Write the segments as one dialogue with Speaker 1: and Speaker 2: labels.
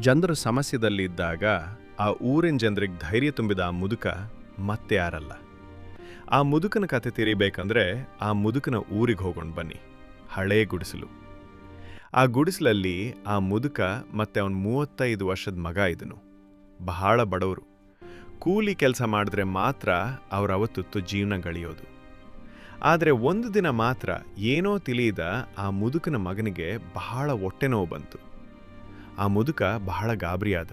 Speaker 1: ಜನರು ಸಮಸ್ಯೆದಲ್ಲಿದ್ದಾಗ ಆ ಊರಿನ ಜನರಿಗೆ ಧೈರ್ಯ ತುಂಬಿದ ಆ ಮುದುಕ ಮತ್ತೆ ಯಾರಲ್ಲ. ಆ ಮುದುಕನ ಕತೆ ತಿರಿಬೇಕಂದ್ರೆ ಆ ಮುದುಕನ ಊರಿಗೆ ಹೋಗೋಣ ಬನ್ನಿ. ಹಳೇ ಗುಡಿಸಲು. ಆ ಗುಡಿಸಲಲ್ಲಿ ಆ ಮುದುಕ ಮತ್ತೆ ಅವನ 35 ವರ್ಷದ ಮಗ ಇದನು. ಬಹಳ ಬಡವರು. ಕೂಲಿ ಕೆಲಸ ಮಾಡಿದ್ರೆ ಮಾತ್ರ ಅವ್ರ ಅವತ್ತುತ್ತು ಜೀವನ ಗಳಿಯೋದು. ಆದರೆ ಒಂದು ದಿನ ಮಾತ್ರ ಏನೋ ತಿಳಿಯದ ಆ ಮುದುಕನ ಮಗನಿಗೆ ಬಹಳ ಹೊಟ್ಟೆ ನೋವು ಬಂತು. ಆ ಮುದುಕ ಬಹಳ ಗಾಬರಿಯಾದ.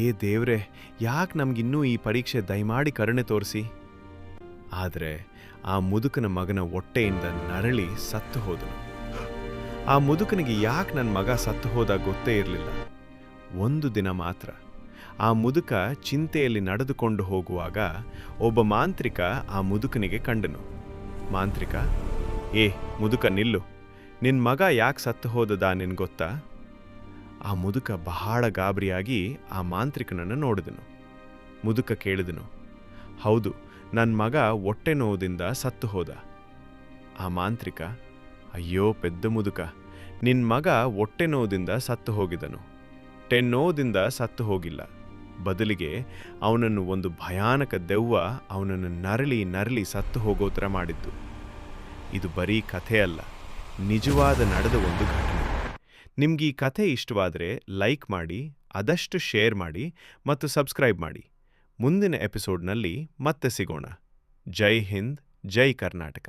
Speaker 1: ಏ ದೇವ್ರೆ, ಯಾಕೆ ನಮಗಿನ್ನೂ ಈ ಪರೀಕ್ಷೆ ದಯಮಾಡಿ ಕರುಣೆ ತೋರಿಸಿ. ಆದರೆ ಆ ಮುದುಕನ ಮಗನ ಹೊಟ್ಟೆಯಿಂದ ನರಳಿ ಸತ್ತು ಹೋದನು. ಆ ಮುದುಕನಿಗೆ ಯಾಕೆ ನನ್ನ ಮಗ ಸತ್ತು ಹೋದ ಗೊತ್ತೇ ಇರಲಿಲ್ಲ. ಒಂದು ದಿನ ಮಾತ್ರ ಆ ಮುದುಕ ಚಿಂತೆಯಲ್ಲಿ ನಡೆದುಕೊಂಡು ಹೋಗುವಾಗ ಒಬ್ಬ ಮಾಂತ್ರಿಕ ಆ ಮುದುಕನಿಗೆ ಕಂಡನು. ಮಾಂತ್ರಿಕ, ಏ ಮುದುಕ ನಿಲ್ಲು, ನಿನ್ನ ಮಗ ಯಾಕೆ ಸತ್ತು ಹೋದದ ನಿನ್ ಗೊತ್ತಾ? ಆ ಮುದುಕ ಬಹಳ ಗಾಬರಿಯಾಗಿ ಆ ಮಾಂತ್ರಿಕನನ್ನು ನೋಡಿದನು. ಮುದುಕ ಕೇಳಿದನು, ಹೌದು, ನನ್ನ ಮಗ ಹೊಟ್ಟೆ ನೋವುದಿಂದ ಸತ್ತು ಹೋದ. ಆ ಮಾಂತ್ರಿಕ, ಅಯ್ಯೋ ಪೆದ್ದ ಮುದುಕ, ನಿನ್ನ ಮಗ ಹೊಟ್ಟೆ ನೋವುದಿಂದ ಸತ್ತು ಹೋಗಿದನು. ನೋವುದಿಂದ ಸತ್ತು ಹೋಗಿಲ್ಲ. ಬದಲಿಗೆ ಅವನನ್ನು ಒಂದು ಭಯಾನಕ ದೆವ್ವ ಅವನನ್ನು ನರಳಿ ನರಳಿ ಸತ್ತು ಹೋಗೋ ಥರ ಮಾಡಿದ್ದು. ಇದು ಬರೀ ಕಥೆ ಅಲ್ಲ, ನಿಜವಾದ ನಡೆದ ಒಂದು ಘಟನೆ. ನಿಮ್ಗೆ ಈ ಕಥೆ ಇಷ್ಟವಾದರೆ ಲೈಕ್ ಮಾಡಿ, ಆದಷ್ಟು ಶೇರ್ ಮಾಡಿ ಮತ್ತು ಸಬ್ಸ್ಕ್ರೈಬ್ ಮಾಡಿ. ಮುಂದಿನ ಎಪಿಸೋಡ್ನಲ್ಲಿ ಮತ್ತೆ ಸಿಗೋಣ. ಜೈ ಹಿಂದ್, ಜೈ ಕರ್ನಾಟಕ.